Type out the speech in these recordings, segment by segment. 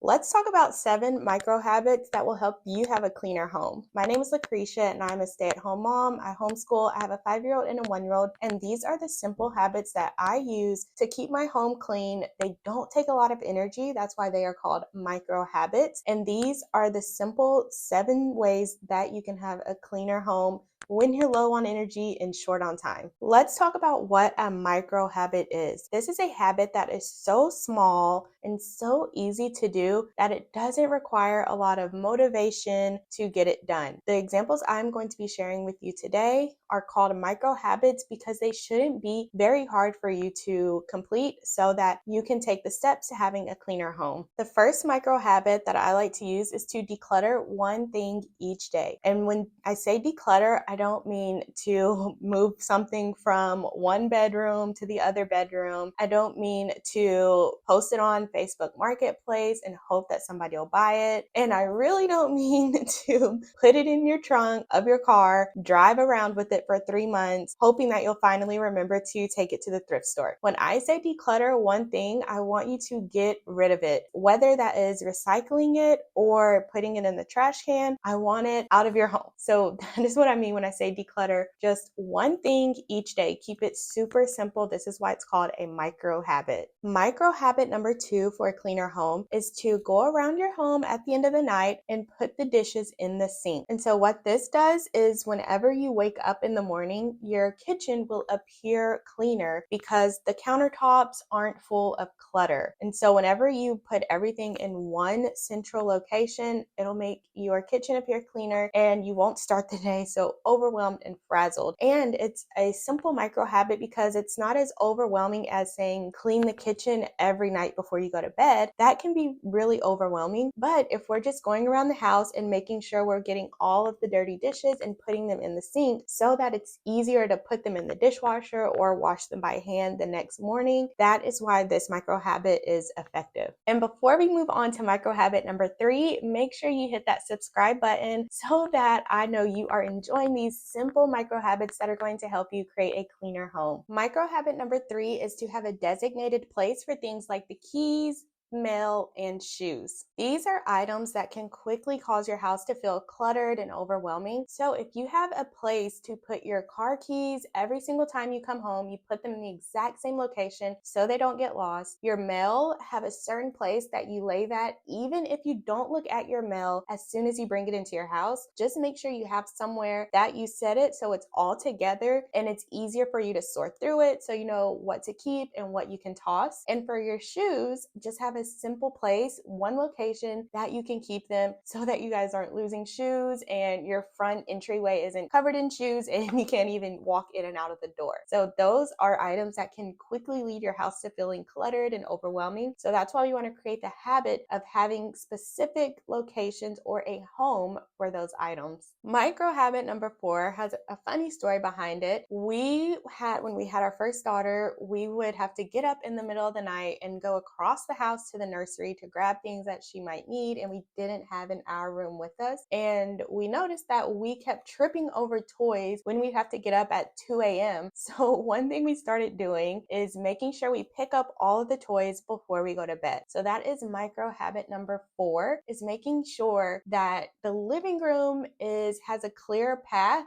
Let's talk about 7 micro habits that will help you have a cleaner home. My name is LaCresha and I'm a stay-at-home mom. I homeschool. I have a 5-year-old and a 1-year-old, and these are the simple habits that I use to keep my home clean. They don't take a lot of energy. That's why they are called micro habits. And these are the simple 7 ways that you can have a cleaner home when you're low on energy and short on time. Let's talk about what a micro habit is. This is a habit that is so small and so easy to do that it doesn't require a lot of motivation to get it done. The examples I'm going to be sharing with you today are called micro habits because they shouldn't be very hard for you to complete so that you can take the steps to having a cleaner home. The first micro habit that I like to use is to declutter one thing each day. And when I say declutter, I don't mean to move something from one bedroom to the other bedroom. I don't mean to post it on Facebook Marketplace and hope that somebody will buy it. And I really don't mean to put it in your trunk of your car, drive around with it for 3 months, hoping that you'll finally remember to take it to the thrift store. When I say declutter one thing, I want you to get rid of it, whether that is recycling it or putting it in the trash can. I want it out of your home. So that is what I mean when I say declutter. Just one thing each day. Keep it super simple. This is why it's called a micro habit. Micro habit number 2 for a cleaner home is to go around your home at the end of the night and put the dishes in the sink. And so what this does is whenever you wake up in the morning, your kitchen will appear cleaner because the countertops aren't full of clutter. And so whenever you put everything in one central location, it'll make your kitchen appear cleaner and you won't start the day so overwhelmed and frazzled. And it's a simple micro habit because it's not as overwhelming as saying clean the kitchen every night before you go to bed. That can be really overwhelming. But if we're just going around the house and making sure we're getting all of the dirty dishes and putting them in the sink so that it's easier to put them in the dishwasher or wash them by hand the next morning, that is why this micro habit is effective. And before we move on to micro habit number 3, make sure you hit that subscribe button so that I know you are enjoying these simple micro habits that are going to help you create a cleaner home. Micro habit number 3 is to have a designated place for things like the keys, mail, and shoes. These are items that can quickly cause your house to feel cluttered and overwhelming. So if you have a place to put your car keys every single time you come home, you put them in the exact same location so they don't get lost. Your mail, have a certain place that you lay that. Even if you don't look at your mail as soon as you bring it into your house, just make sure you have somewhere that you set it so it's all together and it's easier for you to sort through it so you know what to keep and what you can toss. And for your shoes, just have a simple place, one location that you can keep them so that you guys aren't losing shoes and your front entryway isn't covered in shoes and you can't even walk in and out of the door. So those are items that can quickly lead your house to feeling cluttered and overwhelming. So that's why you want to create the habit of having specific locations or a home for those items. Micro habit number 4 has a funny story behind it. When we had our first daughter, we would have to get up in the middle of the night and go across the house to the nursery to grab things that she might need, and we didn't have an hour room with us. And we noticed that we kept tripping over toys when we'd have to get up at 2 a.m. So one thing we started doing is making sure we pick up all of the toys before we go to bed. So that is micro habit number 4, is making sure that the living room has a clear path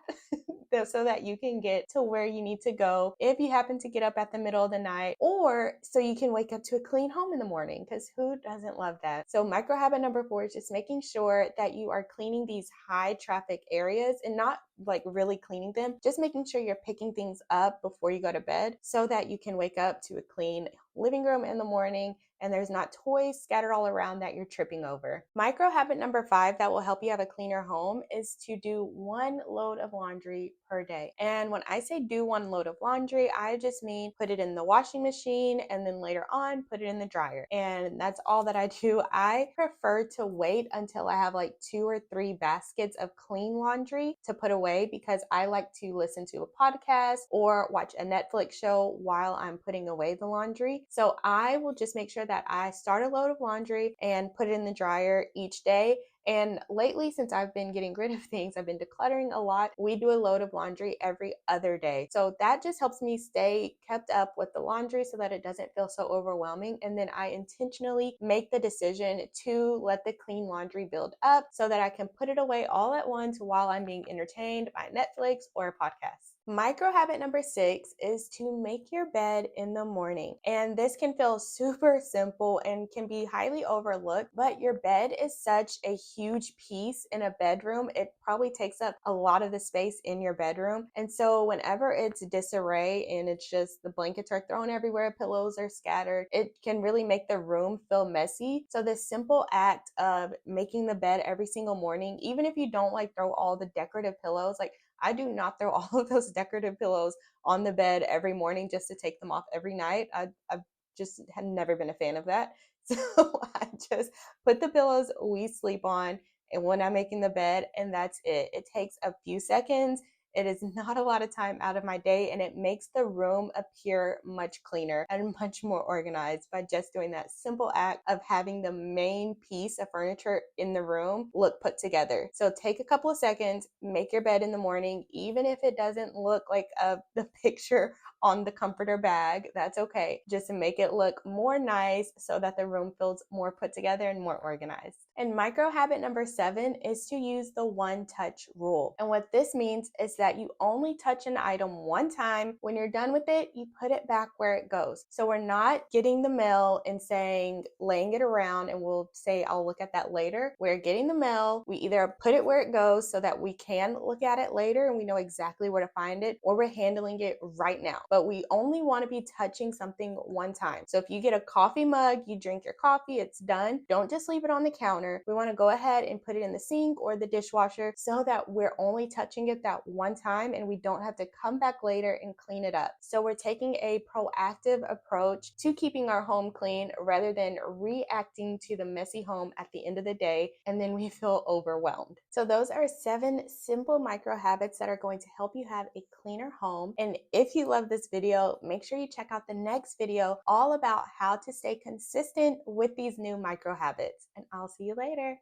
so that you can get to where you need to go if you happen to get up at the middle of the night, or so you can wake up to a clean home in the morning, because who doesn't love that? So micro habit number 4 is just making sure that you are cleaning these high traffic areas, and not like really cleaning them, just making sure you're picking things up before you go to bed so that you can wake up to a clean living room in the morning and there's not toys scattered all around that you're tripping over. Micro habit number 5 that will help you have a cleaner home is to do 1 load of laundry per day. And when I say do 1 load of laundry, I just mean put it in the washing machine and then later on put it in the dryer. And that's all that I do. I prefer to wait until I have like 2 or 3 baskets of clean laundry to put away, because I like to listen to a podcast or watch a Netflix show while I'm putting away the laundry. So I will just make sure that I start a load of laundry and put it in the dryer each day. And lately, since I've been getting rid of things, I've been decluttering a lot. We do a load of laundry every other day. So that just helps me stay kept up with the laundry so that it doesn't feel so overwhelming. And then I intentionally make the decision to let the clean laundry build up so that I can put it away all at once while I'm being entertained by Netflix or a podcast. Micro habit number 6 is to make your bed in the morning. And this can feel super simple and can be highly overlooked, but your bed is such a huge piece in a bedroom. It probably takes up a lot of the space in your bedroom. And so whenever it's disarray and it's just the blankets are thrown everywhere, pillows are scattered, it can really make the room feel messy. So this simple act of making the bed every single morning, even if you don't like throw all the decorative pillows, like I do not throw all of those decorative pillows on the bed every morning just to take them off every night. I just had never been a fan of that. So I just put the pillows we sleep on and when I'm making the bed, and that's it. It takes a few seconds. It is not a lot of time out of my day, and it makes the room appear much cleaner and much more organized by just doing that simple act of having the main piece of furniture in the room look put together. So take a couple of seconds, make your bed in the morning, even if it doesn't look like the picture on the comforter bag, that's okay. Just to make it look more nice so that the room feels more put together and more organized. And micro habit number 7 is to use the one touch rule. And what this means is that you only touch an item one time. When you're done with it, you put it back where it goes. So we're not getting the mail and laying it around and we'll say, I'll look at that later. We're getting the mail. We either put it where it goes so that we can look at it later and we know exactly where to find it, or we're handling it right now. But we only want to be touching something one time. So if you get a coffee mug, you drink your coffee, it's done. Don't just leave it on the counter. We want to go ahead and put it in the sink or the dishwasher so that we're only touching it that one time and we don't have to come back later and clean it up. So we're taking a proactive approach to keeping our home clean rather than reacting to the messy home at the end of the day and then we feel overwhelmed. So those are 7 simple micro habits that are going to help you have a cleaner home. And if you love this video, make sure you check out the next video all about how to stay consistent with these new micro habits. And I'll see you later.